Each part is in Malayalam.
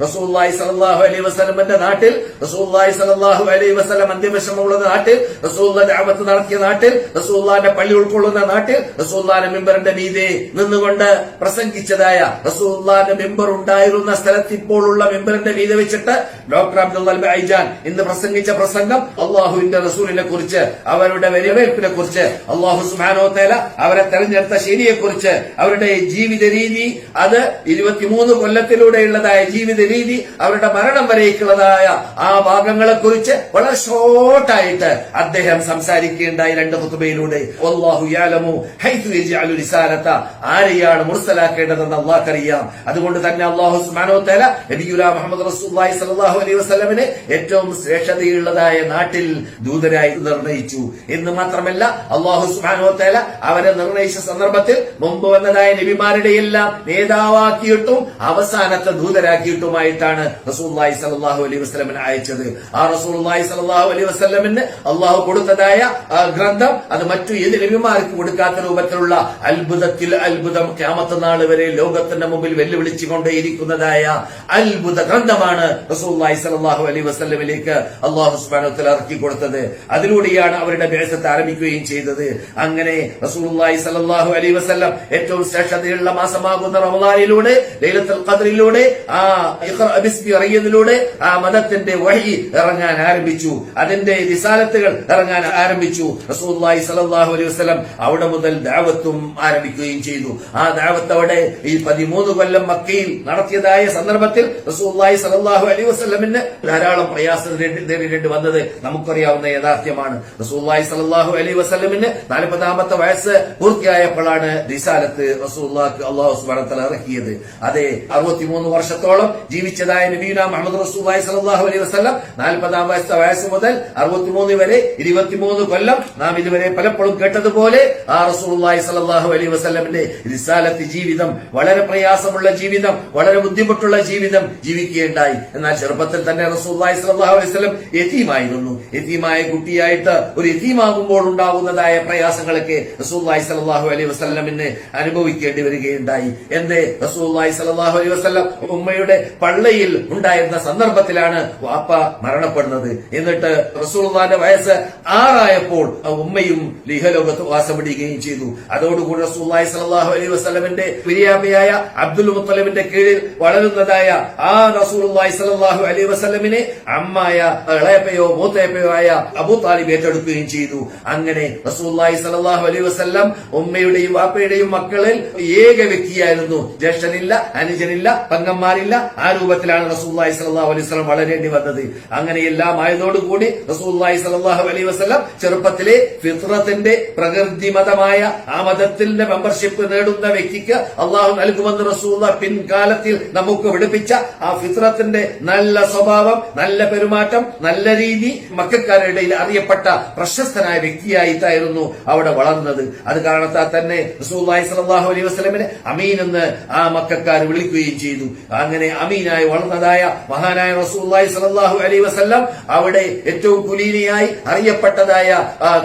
റസൂലുള്ളാഹി സ്വല്ലല്ലാഹു അലൈഹി വസല്ലമയുടെ നാട്ടിൽ, റസൂലുള്ളാഹി സ്വല്ലല്ലാഹു അലൈഹി വസല്ലം അന്ത്യവിഷമമുള്ള നാട്ടിൽ, റസൂലുള്ളാഹി ദഅവത്ത് നടത്തിയ നാട്ടിൽ, റസൂലുള്ളാഹിന്റെ പള്ളി ഉൾക്കൊള്ളുന്ന നാട്ടിൽ, റസൂലുള്ളാഹിന്റെ മിമ്പറിന്റെ മീതെ നിന്നുകൊണ്ട് പ്രസംഗിച്ചതായ, റസൂലുള്ളാഹിന്റെ മിമ്പർ ഉണ്ടായിരുന്ന സ്ഥലത്ത് ഇപ്പോഴുള്ള മിമ്പറിന്റെ മീതെ വെച്ചിട്ട് ഡോക്ടർ അബ്ദുൽ ഐജാൻ ഇന്ന് പ്രസംഗിച്ച പ്രസംഗം അള്ളാഹുവിന്റെ റസൂലിനെ കുറിച്ച്, അവരുടെ വരവേൽപ്പിനെ കുറിച്ച്, അള്ളാഹു സുബ്ഹാനഹു വ തആല അവരെ തെരഞ്ഞെടുത്ത ശരിയെ കുറിച്ച്, അവരുടെ ജീവിത രീതി, അത് 23 കൊല്ലത്തിലൂടെയുള്ളതായ ജീവിത രീതി, അവരുടെ മരണം വരേക്കുള്ളതായ ആ ഭാഗങ്ങളെക്കുറിച്ച് വളരെ ഷോർട്ടായിട്ട് അദ്ദേഹം സംസാരിക്കുകയുണ്ടായി 2 ഖുതുബയിലൂടെ. വല്ലാഹു യഅലമു ഹൈതു യജ്അലു റിസാലത, ആരെയാണ് മുർസലാക്കേണ്ടതെന്ന് അല്ലാഹുക്കറിയാം. അതുകൊണ്ട് തന്നെ അല്ലാഹു സുബ്ഹാനഹു വ തആല നബിയുനാ മുഹമ്മദ് റസൂലുള്ളാഹി സ്വല്ലല്ലാഹു അലൈഹി വസല്ലമനെ ഏറ്റവും ശ്രേഷ്ഠതയുള്ളതായ നാട്ടിൽ ദൂതരായി നിർണയിച്ചു എന്ന് മാത്രമല്ല, അല്ലാഹു സുബ്ഹാനഹു വ തആല അവരെ നിർണയിച്ച സന്ദർഭത്തിൽ മുമ്പ് വന്നതായ നബിമാരുടെ എല്ലാം നേതാവാക്കിയിട്ടും അവസാനത്തെ ദൂതരാക്കിയിട്ടുമായിട്ടാണ് റസൂലുള്ളാഹി സ്വല്ലല്ലാഹു അലൈഹി വസല്ലമനെ അയച്ചത്. ആ റസൂലുള്ളാഹി സ്വല്ലല്ലാഹു അലൈഹി വസല്ലമന് അല്ലാഹു കൊടുത്തതായ ഗ്രന്ഥം അത് മറ്റു ഏത് നബിമാർക്ക് കൊടുക്കാത്ത രൂപത്തിലുള്ള അത്ഭുതത്തിൽ അത്ഭുതം, ഖിയാമത്ത് നാൾ വരെ ലോകത്തിന്റെ മുമ്പിൽ വെല്ലുവിളിച്ചുകൊണ്ടേയിരിക്കുന്നതായ അത്ഭുത ഗ്രന്ഥമാണ് റസൂലുള്ളാഹി സ്വല്ലല്ലാഹു അലൈഹി വസല്ലമിലേക്ക് അല്ലാഹു സുബ്ഹാനഹു വ തആല ഇറക്കി കൊടുത്തത്. അതിലൂടെയാണ് അവരുടെ ബിഅസത്ത് ആരംഭിക്കുകയും ചെയ്തത്. അങ്ങനെ റസൂലുള്ളാഹി സ്വല്ലല്ലാഹു അലൈഹി വസല്ലം ഏറ്റവും ശ്രേഷ്ഠതയുള്ള മാസമാകുന്ന റമളാനിലൂടെ, ലൈലത്തുൽ ഖദ്റിലൂടെ, ആ ഇഖ്റ ബിസ്മി റയ്യദിലൂടെ ആ മദത്തിന്റെ വഹി ഇറങ്ങാൻ ആരംഭിച്ചു, അതിന്റെ റിസാലത്തുകൾ ഇറങ്ങാൻ ആരംഭിച്ചു. റസൂലുള്ളാഹി സ്വല്ലല്ലാഹു അലൈഹി വസല്ലം അവിടെ മുതൽ ദഅവത്തും ആരംഭിക്കുകയും ചെയ്തു. ആ ദഅവത്ത് അവിടെ ഈ 13 കൊല്ലം മക്കയിൽ നടത്തിയതായ സന്ദർഭത്തിൽ റസൂലുള്ളാഹി സ്വല്ലല്ലാഹു അലൈഹി വസല്ലമിന് ധാരാളം പ്രയാസം നേരിടേണ്ടി വന്നത് നമുക്കറിയാവുന്ന യാഥാർത്ഥ്യമാണ്. റസൂലുള്ളാഹി സ്വല്ലല്ലാഹു അലൈഹി വസല്ലമിന് 40ാമത്തെ വയസ്സ് പൂർത്തിയായപ്പോഴാണ് റിസാലത്ത് റസൂലുള്ളാഹിക്ക് അല്ലാഹു സുബ്ഹാനഹു വ തആല ഇറക്കിയത്. അതെ, 63 വർഷത്തോളം ജീവിച്ചതായ നബിയുനാ മുഹമ്മദ് റസൂലുള്ളാഹി സ്വല്ലല്ലാഹു അലൈഹി വസല്ലം 40ാം വയസ്സ് മുതൽ 63 വരെ 23 കൊല്ലം നാം ഇതുവരെ പലപ്പോഴും കേട്ടതുപോലെ ആ റസൂലുള്ളാഹി സ്വല്ലല്ലാഹു അലൈഹി വസല്ലമിന്റെ റിസാലത്ത് ജീവിതം വളരെ പ്രയാസമുള്ള ജീവിതം, വളരെ ബുദ്ധിമുട്ടുള്ള ജീവിതം ജീവിക്കുകയുണ്ടായി. എന്നാൽ ചെറുപ്പത്തിൽ തന്നെ റസൂലുള്ളാഹി സ്വല്ലല്ലാഹു അലൈഹി വസല്ലം യതീമായിരുന്നു. യതീമായ കുട്ടിയായിട്ട് ഒരു യതീമാകുമ്പോൾ ഉണ്ടാകുന്നതായ പ്രയാസങ്ങളൊക്കെ റസൂലുള്ളാഹി സ്വല്ലല്ലാഹു അലൈഹി വസല്ലമിന് അനുഭവിക്കേണ്ടി വരികയുണ്ടായി. എന്തേ? റസൂലുള്ളാഹി സ്വല്ലല്ലാഹു അലൈഹി വസല്ലം ഉമ്മയുടെ പള്ളയിൽ ഉണ്ടായിരുന്ന സന്ദർഭത്തിലാണ് വാപ്പ മരണപ്പെടുന്നത്. എന്നിട്ട് റസൂലുള്ളാഹിന്റെ വയസ്സ് 6 ആയപ്പോൾ ഉമ്മയും ലിഹലോകത്ത് വാസമിടുകയും ചെയ്തു. അതോടുകൂടി റസൂലുള്ളാഹി സ്വല്ലല്ലാഹു അലൈഹി വസല്ലമിന്റെ പിരിയാപ്പയായ അബ്ദുൽ മുത്തലിബിന്റെ കീഴിൽ വളരുന്നതായ ആ റസൂലുള്ളാഹി സ്വല്ലല്ലാഹു അലൈഹി വസല്ലമിനെ അമ്മായ ഇളയപ്പയോ മൂത്തയപ്പയോ ആയ അബൂ താലിബ് ഏറ്റെടുക്കുകയും ചെയ്തു. അങ്ങനെ റസൂലുള്ളാഹി സ്വല്ലല്ലാഹു അലൈഹി വസല്ലം ഉമ്മയുടെയും വാപ്പയുടെയും മക്കളിൽ ഏക വ്യക്തിയായിരുന്നു. ജ്യേഷ്ഠനില്ല, അനുജനില്ല, പങ്കന്മാരില്ല. ആ രൂപത്തിലാണ് റസൂലുള്ളാഹി സ്വല്ലല്ലാഹു അലൈഹി വസല്ലം വളരേണ്ടി വന്നത്. അങ്ങനെയെല്ലാം ആയതോടുകൂടി റസൂലുള്ളാഹി സ്വല്ലല്ലാഹു അലൈഹി വസല്ലം ചെറുപ്പത്തിലെ ഫിത്രത്തിന്റെ പ്രകൃതിമതമായ ആ മതത്തിന്റെ മെമ്പർഷിപ്പ് നേടുന്ന വ്യക്തിക്ക് അള്ളാഹു നൽകുമെന്ന് റസൂലുള്ളാഹി പിൻകാലത്തിൽ നമുക്ക് പഠിപ്പിച്ച ആ ഫിത്രത്തിന്റെ നല്ല സ്വഭാവം, നല്ല പെരുമാറ്റം, നല്ല രീതി മക്കക്കാരുടെ ഇടയിൽ അറിയപ്പെട്ട പ്രശസ്തനായ വ്യക്തിയായിട്ടായിരുന്നു അവിടെ വളർന്നത്. അത് കാരണത്താൽ തന്നെ റസൂലുള്ളാഹി സ്വല്ലല്ലാഹു അലൈഹി വസല്ലമിനെ അമീൻ എന്ന് ആ മക്കക്കാർ വിളിക്കുകയും ചെയ്തു. അങ്ങനെ അമീനായി വളർന്നതായ മഹാനായ റസൂലുള്ളാഹി സ്വല്ലല്ലാഹു അലൈഹി വസല്ലം അവിടെ ഏറ്റവും കുലീനയായി അറിയപ്പെട്ടതായ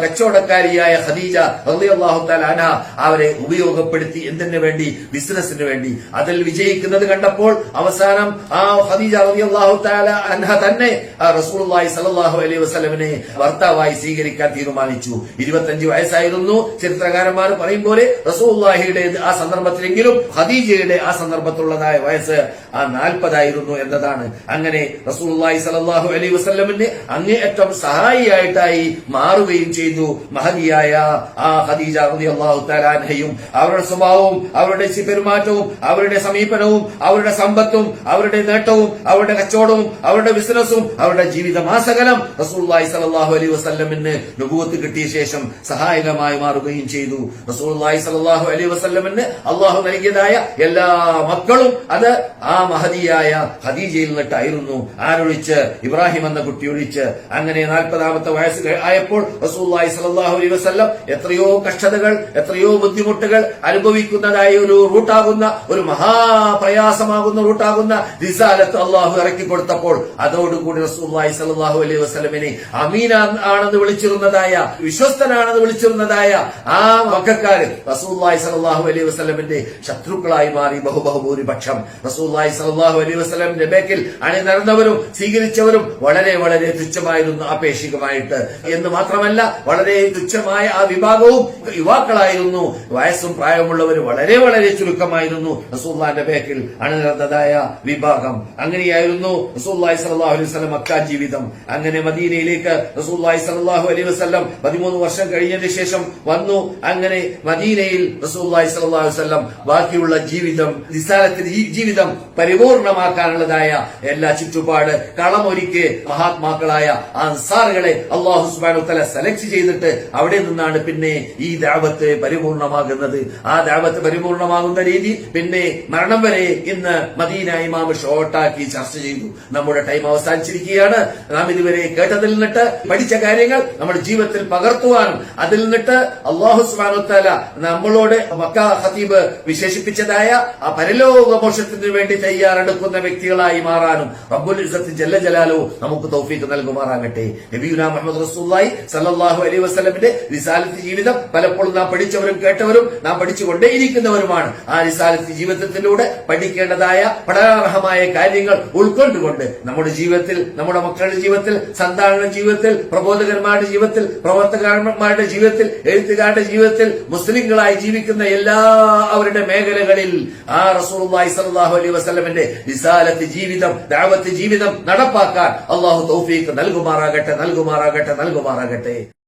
കച്ചവടക്കാരിയായ ഖദീജ റളിയല്ലാഹു തആല അൻഹ അവരെ ഉപയോഗപ്പെടുത്തി. എന്തിനു വേണ്ടി? ബിസിനസിന് വേണ്ടി. അതിൽ വിജയിക്കുന്നത് കണ്ടപ്പോൾ അവസാനം ആ ഖദീജ റളിയല്ലാഹു തആല അൻഹ തന്നെ റസൂലുള്ളാഹി സ്വല്ലല്ലാഹു അലൈഹി വസല്ലമിനെ ഭർത്താവായി സ്വീകരിക്കാൻ തീരുമാനിച്ചു. 25 വയസ്സായിരുന്നു. ചരിത്രകാരന്മാർ പറയും പോലെ റസൂലുള്ളാഹിയുടെ ആ സന്ദർഭത്തിലെങ്കിലും ഖദീജയുടെ ആ സന്ദർഭത്തിലുള്ളതായ വയസ്സ് 40 ആയിരുന്നു എന്നതാണ്. അങ്ങനെ റസൂലുള്ളാഹി സ്വല്ലല്ലാഹു അലൈഹി വസല്ലമിന്റെ അങ്ങേയറ്റം സഹായിയായിട്ടായി മാറുകയും ചെയ്തു മഹദിയായ ആ ഖദീജ റളിയല്ലാഹു തആല അൻഹയും. അവരുടെ സ്വഭാവവും അവരുടെ പെരുമാറ്റവും അവരുടെ സമീപനവും അവരുടെ സമ്പത്തും അവരുടെ നേട്ടവും അവരുടെ കച്ചവടവും അവരുടെ ബിസിനസ്സും അവരുടെ ജീവിതമാസകലം റസൂലുള്ളാഹി സ്വല്ലല്ലാഹു അലൈഹി വസല്ലമിന് നബുവത്ത് കിട്ടിയ ശേഷം സഹായകമായി മാറുകയും ചെയ്തു. റസൂലുള്ളാഹി സ്വല്ലല്ലാഹു അലൈഹി വസല്ലമിന് അല്ലാഹു നൽകിയതായ എല്ലാ മക്കളും അത് ആ മഹദിയായ ഖദീജയിൽ നിന്നിട്ടായിരുന്നു. ആരൊഴിച്ച്? ഇബ്രാഹിം എന്ന കുട്ടി ഒഴിച്ച്. അങ്ങനെ 40ാമത്തെ വയസ്സ് ആയപ്പോൾ റസൂലുള്ളാഹി സ്വല്ലല്ലാഹു അലൈഹി വസല്ലം എത്രയോ കഷ്ടതകൾ, എത്രയോ ബുദ്ധിമുട്ടുകൾ അനുഭവിക്കുന്നതായ ഒരു റൂട്ടാകുന്ന, ഒരു മഹാപ്രയാസമാകുന്ന റൂട്ടാകുന്ന റിസാലത്ത് അള്ളാഹു ഇറക്കി കൊടുത്തപ്പോൾ അതോടുകൂടി റസൂലുള്ളാഹി സ്വല്ലല്ലാഹു അലൈഹി വസല്ലമിനെ അമീൻ ആണെന്ന് വിളിച്ചിരുന്നതായ, വിശ്വസ്തനാണെന്ന് വിളിച്ചിരുന്നതായ ആ മക്കക്കാര് റസൂലുള്ളാഹി സ്വല്ലല്ലാഹു അലൈഹി വസല്ലമിന്റെ ശത്രുക്കളായി മാറി ബഹുഭൂരിപക്ഷം. റസൂലുള്ളാഹി സ്വല്ലല്ലാഹു സല്ലല്ലാഹു അലൈഹി വസല്ലമിന്റെ ബേക്കിൽ അണിനിരന്നവരും സ്വീകരിച്ചവരും വളരെ വളരെ തുച്ഛമായിരുന്നു ആപേക്ഷികമായിട്ട് എന്ന് മാത്രമല്ല വളരെ തുച്ഛമായ ആ വിഭാഗവും യുവാക്കളായിരുന്നു. വയസ്സും പ്രായമുള്ളവർ വളരെ വളരെ ചുരുക്കമായിരുന്നു റസൂലുള്ളാഹിന്റെ ബേക്കിൽ അണിനിരന്നതായ വിഭാഗം. അങ്ങനെയായിരുന്നു റസൂലുള്ളാഹി സ്വല്ലല്ലാഹു അലൈഹി വസല്ലം മക്ക ജീവിതം. അങ്ങനെ മദീനയിലേക്ക് റസൂലുള്ളാഹി സ്വല്ലല്ലാഹു അലൈഹി വസല്ലം 13 വർഷം കഴിഞ്ഞതിന് ശേഷം വന്നു. അങ്ങനെ മദീനയിൽ റസൂലുള്ളാഹി സ്വല്ലല്ലാഹു അലൈഹി വസല്ലം ബാക്കിയുള്ള ജീവിതം റിസാലത്തിന്റെ ഈ ജീവിതം പരിപൂർണമാക്കാനുള്ളതായ എല്ലാ ചുറ്റുപാട് കളമൊരുക്കി മഹാത്മാക്കളായ അൻസാറുകളെ അല്ലാഹു സുബ്ഹാനഹു വ തആല സെലക്ട് ചെയ്തിട്ട് അവിടെ നിന്നാണ് പിന്നെ ഈ ദഅവത്ത് പരിപൂർണമാകുന്നത്. ആ ദഅവത്ത് പരിപൂർണമാകുന്ന രീതി പിന്നെ മരണം വരെ ഇന്ന് മദീന ഇമാം ഷോർട്ടാക്കി ചർച്ച ചെയ്തു. നമ്മുടെ ടൈം അവസാനിച്ചിരിക്കുകയാണ്. നാം ഇതുവരെ കേട്ടതിൽ നിന്നിട്ട് പഠിച്ച കാര്യങ്ങൾ നമ്മുടെ ജീവിതത്തിൽ പകർത്തുവാനും അതിൽ നിന്നിട്ട് അല്ലാഹു സുബ്ഹാനഹു വ തആല നമ്മളോട് മക്ക ഖതീബ് വിശേഷിപ്പിച്ചതായ ആ പരലോക മോക്ഷത്തിന് വേണ്ടി തയ്യാറെടുക്കുന്ന വ്യക്തികളായി മാറാനും റബ്ബുൽ ഇസ്സത്ത് ജല്ല ജലാലുഹു നമുക്ക് തൗഫീഖ് നൽകുമാറാകട്ടെ. നബിയുനാ മുഹമ്മദ് റസൂലുള്ളാഹി സ്വല്ലല്ലാഹു അലൈഹി വസല്ലമിന്റെ റിസാലത്ത് ജീവിതം പലപ്പോഴും നാം പഠിച്ചവരും കേട്ടവരും നാം പഠിച്ചുകൊണ്ടേയിരിക്കുന്നവരുമാണ്. ആ റിസാലത്ത് ജീവിതത്തിലൂടെ പഠിക്കേണ്ടതായ പഠനാർഹമായ കാര്യങ്ങൾ ഉൾക്കൊണ്ടുകൊണ്ട് നമ്മുടെ ജീവിതത്തിൽ, നമ്മുടെ മക്കളുടെ ജീവിതത്തിൽ, സന്താനങ്ങളുടെ ജീവിതത്തിൽ, പ്രബോധകന്മാരുടെ ജീവിതത്തിൽ, പ്രവർത്തകന്മാരുടെ ജീവിതത്തിൽ, എഴുത്തുകാരുടെ ജീവിതത്തിൽ, മുസ്ലിങ്ങളായി ജീവിക്കുന്ന എല്ലാ അവരുടെ മേഖലകളിൽ ആ റസൂലുള്ളാഹി സ്വല്ലല്ലാഹു അലൈഹി വസല്ലമിന്റെ റിസാലത്ത് ജീവിതം, ദഅവത്ത് ജീവിതം നടപ്പാക്കാൻ അല്ലാഹു തൗഫീഖ് നൽകുമാറാകട്ടെ.